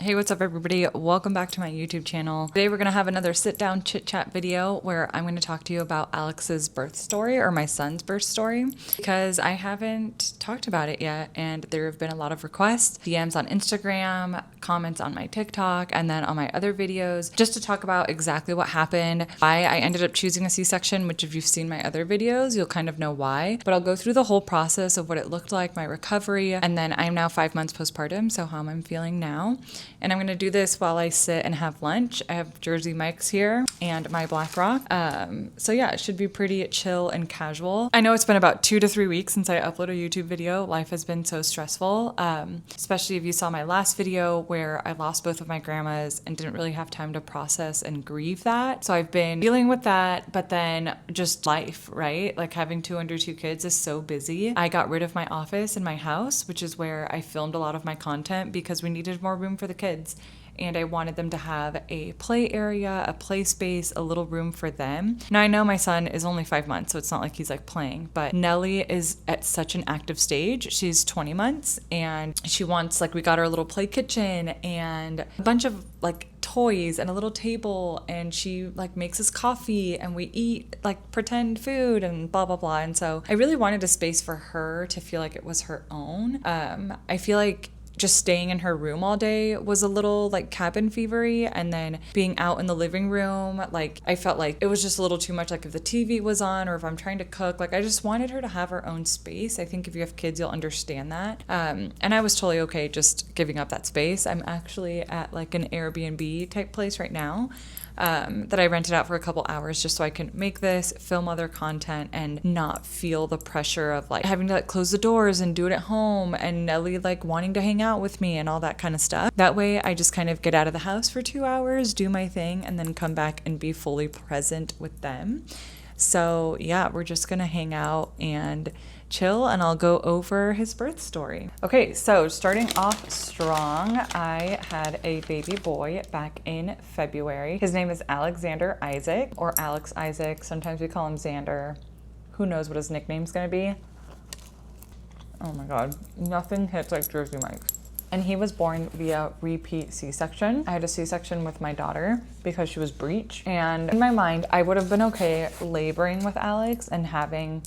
Hey, what's up everybody? Welcome back to my YouTube channel. Today we're gonna have another sit down chit chat video where I'm gonna talk to you about Alex's birth story, or my son's birth story, because I haven't talked about it yet and there have been a lot of requests, DMs on Instagram, comments on my TikTok, and then on my other videos, just to talk about exactly what happened, why I ended up choosing a C-section, which if you've seen my other videos, you'll kind of know why, but I'll go through the whole process of what it looked like, my recovery, and then I'm now 5 months postpartum, so how I'm feeling now. And I'm gonna do this while I sit and have lunch. I have Jersey Mike's here and my Black Rock. So yeah, it should be pretty chill and casual. I know it's been about 2 to 3 weeks since I uploaded a YouTube video. Life has been so stressful, especially if you saw my last video where I lost both of my grandmas and didn't really have time to process and grieve that. So I've been dealing with that, but then just life, right? Like having 2 under 2 kids is so busy. I got rid of my office in my house, which is where I filmed a lot of my content because we needed more room for the kids. And I wanted them to have a play area, a play space, a little room for them. Now I know my son is only 5 months, so it's not like he's like playing, but Nellie is at such an active stage. She's 20 months and she wants, like, we got her a little play kitchen and a bunch of like toys and a little table, and she like makes us coffee and we eat like pretend food and blah blah blah. And so I really wanted a space for her to feel like it was her own. I feel like just staying in her room all day was a little like cabin fevery, and then being out in the living room, like I felt like it was just a little too much. Like if the TV was on or if I'm trying to cook, like I just wanted her to have her own space. I think if you have kids, you'll understand that. And I was totally okay just giving up that space. I'm actually at like an Airbnb type place right now. That I rented out for a couple hours just so I can make this, film other content, and not feel the pressure of like having to like close the doors and do it at home, and Nellie like wanting to hang out with me and all that kind of stuff. That way I just kind of get out of the house for 2 hours, do my thing, and then come back and be fully present with them. So yeah, we're just gonna hang out and chill, and I'll go over his birth story. Okay, so starting off strong, I had a baby boy back in February. His name is Alexander Isaac, or Alex Isaac. Sometimes we call him Xander. Who knows what his nickname's gonna be? Oh my God, nothing hits like Jersey Mike's. And he was born via repeat C-section. I had a C-section with my daughter because she was breech. And in my mind, I would have been okay laboring with Alex and having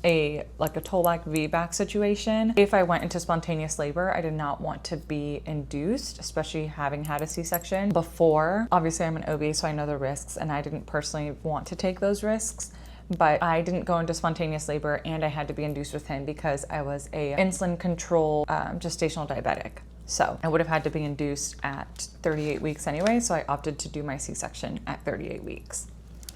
a toe-back, V-back situation. If I went into spontaneous labor, I did not want to be induced, especially having had a C-section before. Obviously, I'm an OB, so I know the risks, and I didn't personally want to take those risks. But I didn't go into spontaneous labor, and I had to be induced with him because I was a insulin control gestational diabetic. So I would have had to be induced at 38 weeks anyway, so I opted to do my C-section at 38 weeks.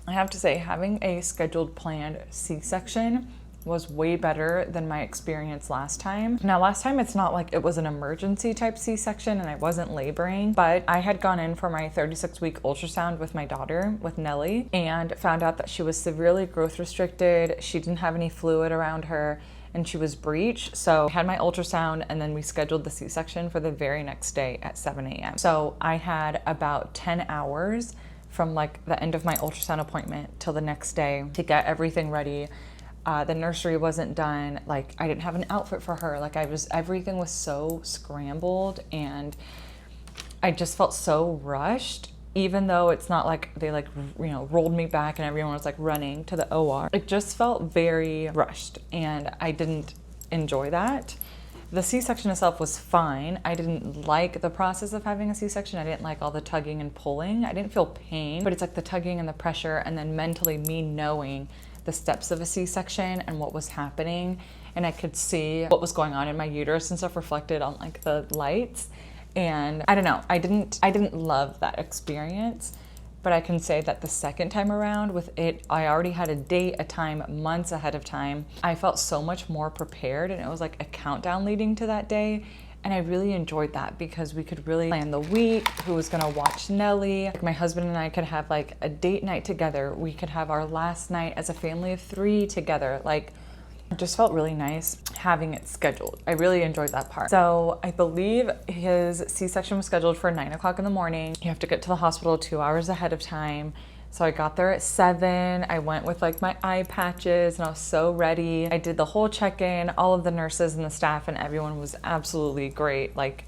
I have to say, having a scheduled planned C-section was way better than my experience last time. Now, last time it's not like it was an emergency type C-section and I wasn't laboring, but I had gone in for my 36-week ultrasound with my daughter, with Nellie, and found out that she was severely growth restricted. She didn't have any fluid around her, and she was breech. So I had my ultrasound, and then we scheduled the C-section for the very next day at 7 a.m. So I had about 10 hours from like the end of my ultrasound appointment till the next day to get everything ready. The nursery wasn't done. Like I didn't have an outfit for her. Like everything was so scrambled, and I just felt so rushed, even though it's not like they rolled me back and everyone was like running to the OR. It just felt very rushed, and I didn't enjoy that. The C-section itself was fine. I didn't like the process of having a C-section. I didn't like all the tugging and pulling. I didn't feel pain, but it's like the tugging and the pressure, and then mentally me knowing the steps of a C-section and what was happening, and I could see what was going on in my uterus and stuff reflected on like the lights. And I don't know, I didn't love that experience, but I can say that the second time around with it, I already had a date, a time, months ahead of time. I felt so much more prepared, and it was like a countdown leading to that day. And I really enjoyed that because we could really plan the week, who was gonna watch Nellie. Like my husband and I could have like a date night together. We could have our last night as a family of 3 together. Like, it just felt really nice having it scheduled. I really enjoyed that part. So I believe his C-section was scheduled for 9 o'clock in the morning. You have to get to the hospital 2 hours ahead of time. So I got there at 7. I went with like my eye patches and I was so ready. I did the whole check-in. All of the nurses and the staff and everyone was absolutely great. Like,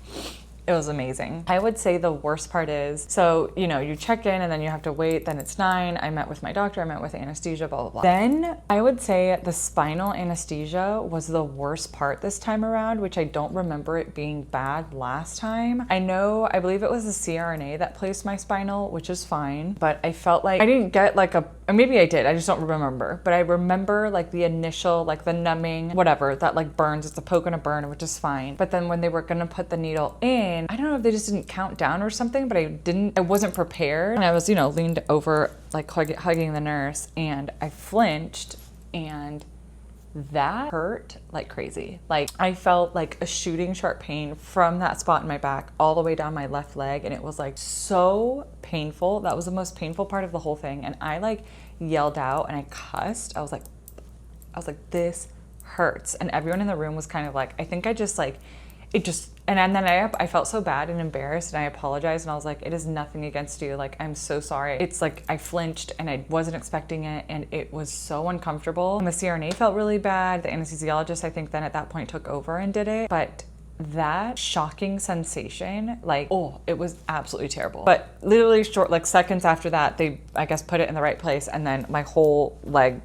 It was amazing. I would say the worst part is, so, you know, you check in and then you have to wait, then it's 9. I met with my doctor, I met with anesthesia, blah, blah, blah. Then I would say the spinal anesthesia was the worst part this time around, which I don't remember it being bad last time. I believe it was the CRNA that placed my spinal, which is fine, but I felt like I didn't get like maybe I did, I just don't remember. But I remember like the initial, like the numbing, whatever, that like burns, it's a poke and a burn, which is fine. But then when they were gonna put the needle in, I don't know if they just didn't count down or something, but I wasn't prepared. And I was, you know, leaned over, like hugging the nurse, and I flinched, and that hurt like crazy. Like I felt like a shooting sharp pain from that spot in my back all the way down my left leg, and it was like so painful. That was the most painful part of the whole thing. And I like yelled out and I cussed. I was like, this hurts. And everyone in the room was kind of like, I think I just like, and then I felt so bad and embarrassed, and I apologized, and I was like, it is nothing against you. Like, I'm so sorry. It's like I flinched and I wasn't expecting it, and it was so uncomfortable. And the CRNA felt really bad. The anesthesiologist, I think then at that point took over and did it. But that shocking sensation, like, oh, it was absolutely terrible. But literally like seconds after that, they, I guess, put it in the right place, and then my whole leg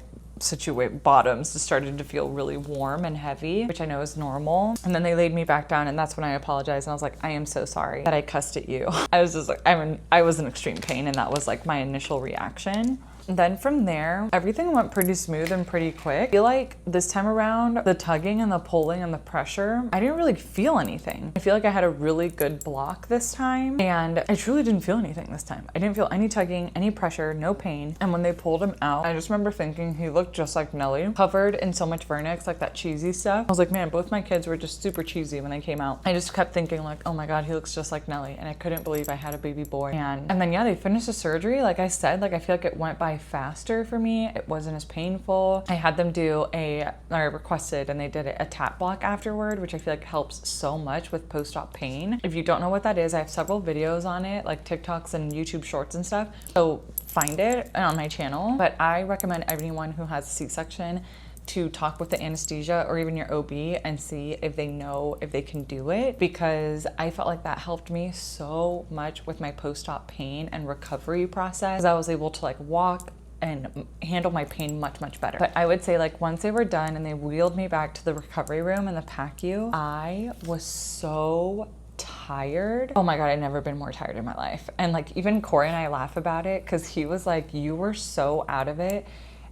bottoms just started to feel really warm and heavy, which I know is normal. And then they laid me back down, and that's when I apologized, and I was like, I am so sorry that I cussed at you. I was just like, I was in extreme pain, and that was like my initial reaction. And then from there, everything went pretty smooth and pretty quick. I feel like this time around, the tugging and the pulling and the pressure, I didn't really feel anything. I feel like I had a really good block this time, and I truly didn't feel anything this time. I didn't feel any tugging, any pressure, no pain. And when they pulled him out, I just remember thinking he looked just like Nelly, covered in so much vernix, like that cheesy stuff. I was like, man, both my kids were just super cheesy when they came out. I just kept thinking like, oh my God, he looks just like Nelly. And I couldn't believe I had a baby boy. And then yeah, they finished the surgery. Like I said, like I feel like it went by faster for me. It wasn't as painful. I had them do I requested, and they did a tap block afterward, which I feel like helps so much with post-op pain. If you don't know what that is, I have several videos on it, like TikToks and YouTube shorts and stuff. So find it on my channel. But I recommend anyone who has a C-section to talk with the anesthesia or even your OB and see if they know if they can do it, because I felt like that helped me so much with my post-op pain and recovery process. I was able to like walk and handle my pain much, much better. But I would say like once they were done and they wheeled me back to the recovery room in the PACU, I was so tired. Oh my God, I'd never been more tired in my life. And like even Corey and I laugh about it, because he was like, you were so out of it.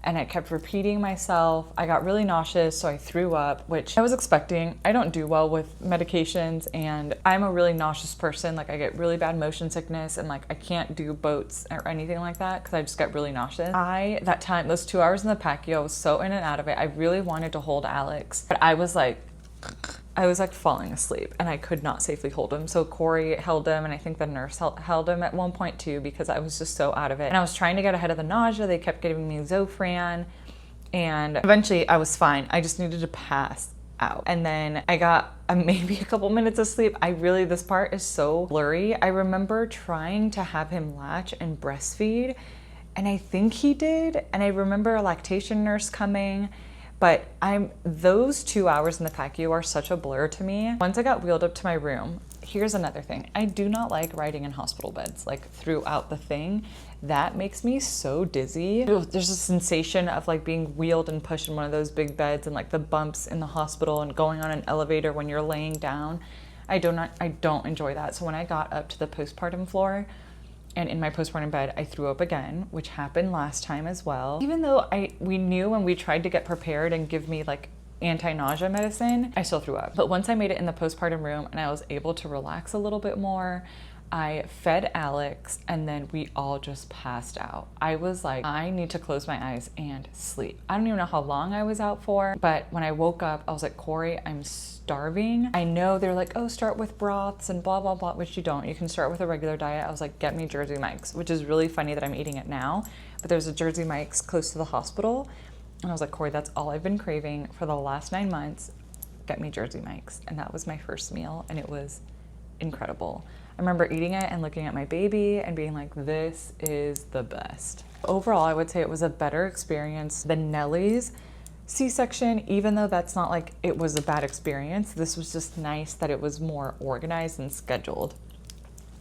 And I kept repeating myself. I got really nauseous, so I threw up, which I was expecting. I don't do well with medications, and I'm a really nauseous person. Like I get really bad motion sickness, and like I can't do boats or anything like that because I just get really nauseous. That time, those 2 hours in the PACU, I was so in and out of it. I really wanted to hold Alex, but I was like falling asleep, and I could not safely hold him. So Corey held him, and I think the nurse held him at one point too, because I was just so out of it. And I was trying to get ahead of the nausea. They kept giving me Zofran, and eventually I was fine. I just needed to pass out. And then I got maybe a couple minutes of sleep. This part is so blurry. I remember trying to have him latch and breastfeed, and I think he did. And I remember a lactation nurse coming. But those 2 hours in the PACU are such a blur to me. Once I got wheeled up to my room, here's another thing. I do not like riding in hospital beds, like throughout the thing. That makes me so dizzy. There's a sensation of like being wheeled and pushed in one of those big beds, and like the bumps in the hospital and going on an elevator when you're laying down. I don't enjoy that. So when I got up to the postpartum floor, and in my postpartum bed, I threw up again, which happened last time as well. Even though we knew when we tried to get prepared and give me like anti-nausea medicine, I still threw up. But once I made it in the postpartum room and I was able to relax a little bit more, I fed Alex, and then we all just passed out. I was like, I need to close my eyes and sleep. I don't even know how long I was out for, but when I woke up, I was like, Corey, I'm starving. I know they're like, oh, start with broths and blah, blah, blah, which you don't. You can start with a regular diet. I was like, get me Jersey Mike's, which is really funny that I'm eating it now, but there's a Jersey Mike's close to the hospital. And I was like, Corey, that's all I've been craving for the last 9 months. Get me Jersey Mike's. And that was my first meal, and it was incredible. I remember eating it and looking at my baby and being like, this is the best. Overall, I would say it was a better experience than Nellie's, C-section, even though that's not like it was a bad experience. This was just nice that it was more organized and scheduled.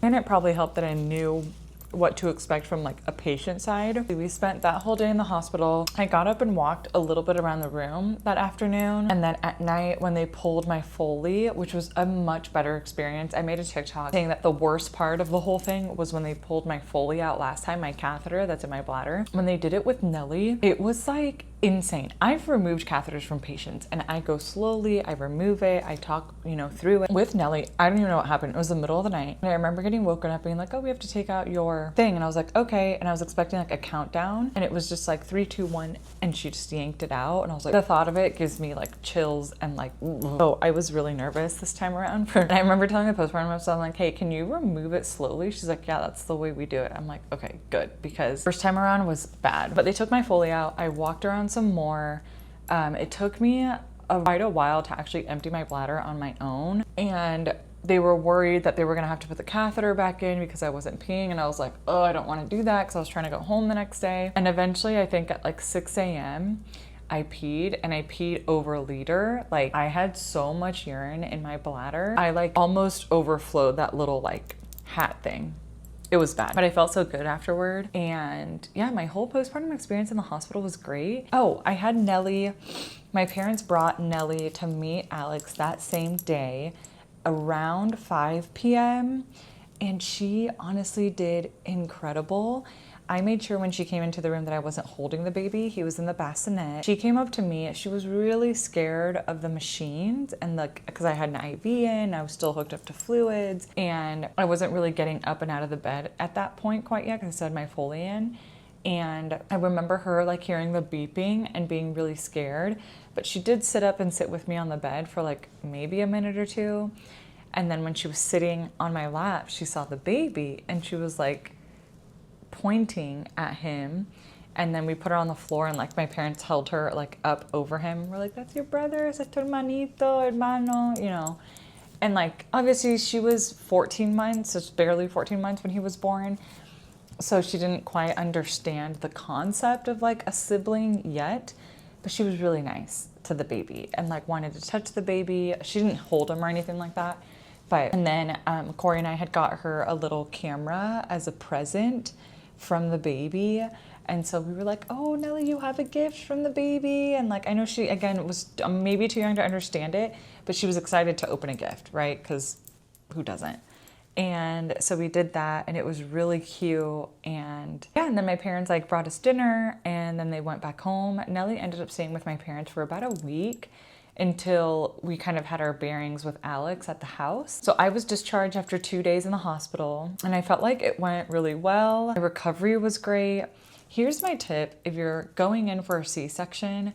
And it probably helped that I knew what to expect from like a patient side. We spent that whole day in the hospital. I got up and walked a little bit around the room that afternoon. And then at night when they pulled my Foley, which was a much better experience, I made a TikTok saying that the worst part of the whole thing was when they pulled my Foley out last time, my catheter that's in my bladder. When they did it with Nellie, it was like insane. I've removed catheters from patients and I go slowly, I remove it, I talk, through it. With Nellie, I don't even know what happened. It was the middle of the night. And I remember getting woken up being like, oh, we have to take out your thing. And I was like, okay. And I was expecting like a countdown and it was just like 3, 2, 1. And she just yanked it out. And I was like, the thought of it gives me like chills and like, so I was really nervous this time around. And I remember telling the postpartum nurse, I'm like, hey, can you remove it slowly? She's like, yeah, that's the way we do it. I'm like, okay, good. Because first time around was bad, but they took my Foley out. I walked around some more. It took me quite a while to actually empty my bladder on my own. And they were worried that they were gonna have to put the catheter back in because I wasn't peeing. And I was like, oh, I don't wanna do that because I was trying to go home the next day. And eventually I think at like 6 a.m. I peed and I peed over a liter. Like I had so much urine in my bladder. I like almost overflowed that little like hat thing. It was bad, but I felt so good afterward. And yeah, my whole postpartum experience in the hospital was great. Oh, I had Nellie. My parents brought Nellie to meet Alex that same day around 5 p.m. And she honestly did incredible. I made sure when she came into the room that I wasn't holding the baby. He was in the bassinet. She came up to me. She was really scared of the machines and because I had an IV in, I was still hooked up to fluids and I wasn't really getting up and out of the bed at that point quite yet because I still had my Foley in. And I remember her like hearing the beeping and being really scared, but she did sit up and sit with me on the bed for like maybe a minute or two. And then when she was sitting on my lap, she saw the baby and she was like, pointing at him. And then we put her on the floor and like my parents held her like up over him. We're like, that's your brother, es tu hermanito, hermano, And like, obviously she was 14 months, just barely 14 months when he was born. So she didn't quite understand the concept of like a sibling yet, but she was really nice to the baby and like wanted to touch the baby. She didn't hold him or anything like that. And then Corey and I had got her a little camera as a present from the baby. And so we were like, oh, Nellie, you have a gift from the baby. And like, I know she, again, was maybe too young to understand it, but she was excited to open a gift, right? Because who doesn't? And so we did that and it was really cute. And yeah, and then my parents like brought us dinner and then they went back home. Nellie ended up staying with my parents for about a week until we kind of had our bearings with Alex at the house. So I was discharged after 2 days in the hospital and I felt like it went really well. My recovery was great. Here's my tip. If you're going in for a C-section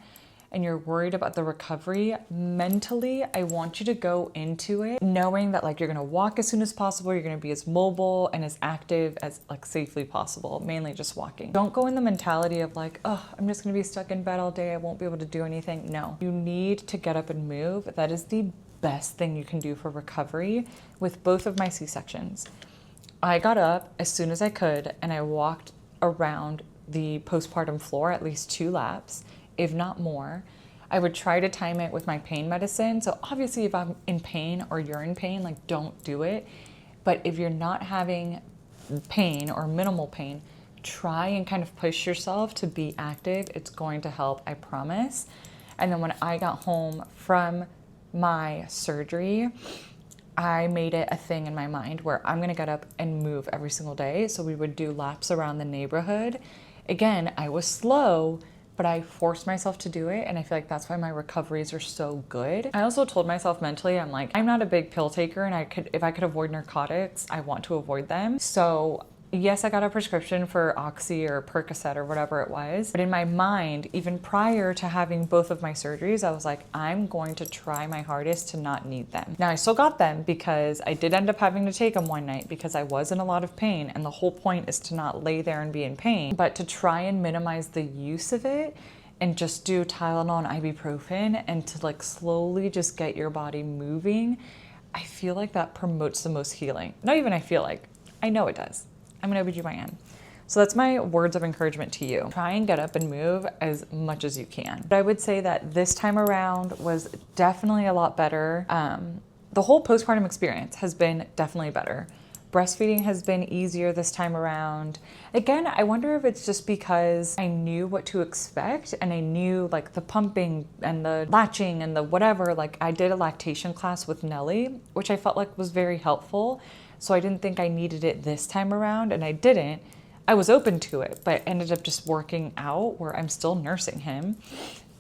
and you're worried about the recovery, mentally, I want you to go into it knowing that like you're gonna walk as soon as possible, you're gonna be as mobile and as active as like safely possible, mainly just walking. Don't go in the mentality of like, oh, I'm just gonna be stuck in bed all day, I won't be able to do anything. No, you need to get up and move. That is the best thing you can do for recovery with both of my C-sections. I got up as soon as I could and I walked around the postpartum floor at least 2 laps, if not more. I would try to time it with my pain medicine. So obviously if I'm in pain or you're in pain, like don't do it. But if you're not having pain or minimal pain, try and kind of push yourself to be active. It's going to help, I promise. And then when I got home from my surgery, I made it a thing in my mind where I'm gonna get up and move every single day. So we would do laps around the neighborhood. Again, I was slow, but I forced myself to do it. And I feel like that's why my recoveries are so good. I also told myself mentally, I'm like, I'm not a big pill taker and if I could avoid narcotics, I want to avoid them. So yes, I got a prescription for Oxy or Percocet or whatever it was. But in my mind, even prior to having both of my surgeries, I was like, I'm going to try my hardest to not need them. Now I still got them because I did end up having to take them one night because I was in a lot of pain. And the whole point is to not lay there and be in pain, but to try and minimize the use of it and just do Tylenol and ibuprofen and to like slowly just get your body moving. I feel like that promotes the most healing. Not even I feel like, I know it does. I'm an OBGYN. So that's my words of encouragement to you. Try and get up and move as much as you can. But I would say that this time around was definitely a lot better. The whole postpartum experience has been definitely better. Breastfeeding has been easier this time around. Again, I wonder if it's just because I knew what to expect and I knew like the pumping and the latching and the whatever. Like I did a lactation class with Nellie, which I felt like was very helpful. So I didn't think I needed it this time around, and I didn't. I was open to it, but ended up just working out where I'm still nursing him.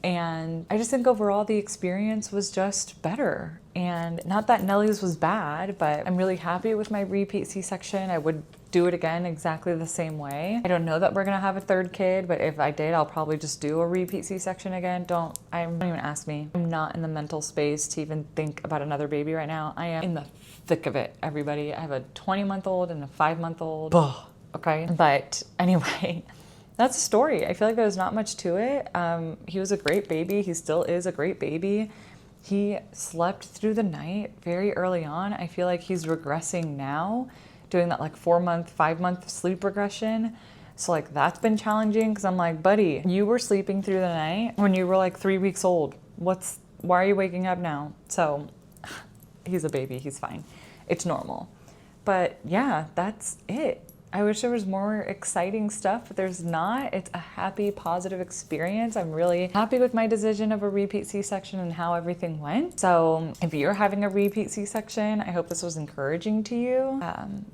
And I just think overall the experience was just better. And not that Nellie's was bad, but I'm really happy with my repeat C-section. I would do it again exactly the same way. I don't know that we're gonna have a third kid, but if I did, I'll probably just do a repeat C-section again. Don't even ask me. I'm not in the mental space to even think about another baby right now. I am in the thick of it, everybody. I have a 20-month-old and a 5-month-old. Okay, but anyway, that's a story. I feel like there's not much to it. He was a great baby. He still is a great baby. He slept through the night very early on. I feel like he's regressing now, doing that like 4-month, 5-month sleep regression. So like that's been challenging because I'm like, buddy, you were sleeping through the night when you were like 3 weeks old. Why are you waking up now? So he's a baby, he's fine. It's normal. But yeah, that's it. I wish there was more exciting stuff, but there's not. It's a happy, positive experience. I'm really happy with my decision of a repeat C-section and how everything went. So if you're having a repeat C-section, I hope this was encouraging to you.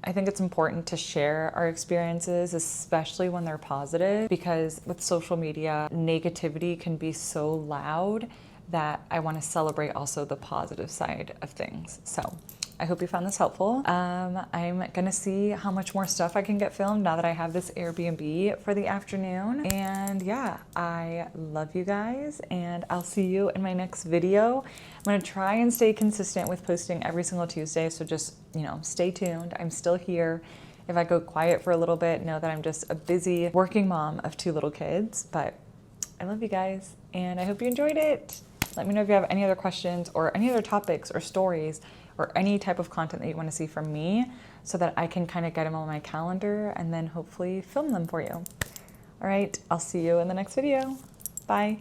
I think it's important to share our experiences, especially when they're positive, because with social media, negativity can be so loud that I want to celebrate also the positive side of things. So I hope you found this helpful. I'm gonna see how much more stuff I can get filmed now that I have this Airbnb for the afternoon. And yeah, I love you guys and I'll see you in my next video. I'm gonna try and stay consistent with posting every single Tuesday. So just, stay tuned. I'm still here. If I go quiet for a little bit, know that I'm just a busy working mom of 2 little kids, but I love you guys and I hope you enjoyed it. Let me know if you have any other questions or any other topics or stories or any type of content that you want to see from me so that I can kind of get them on my calendar and then hopefully film them for you. All right, I'll see you in the next video. Bye.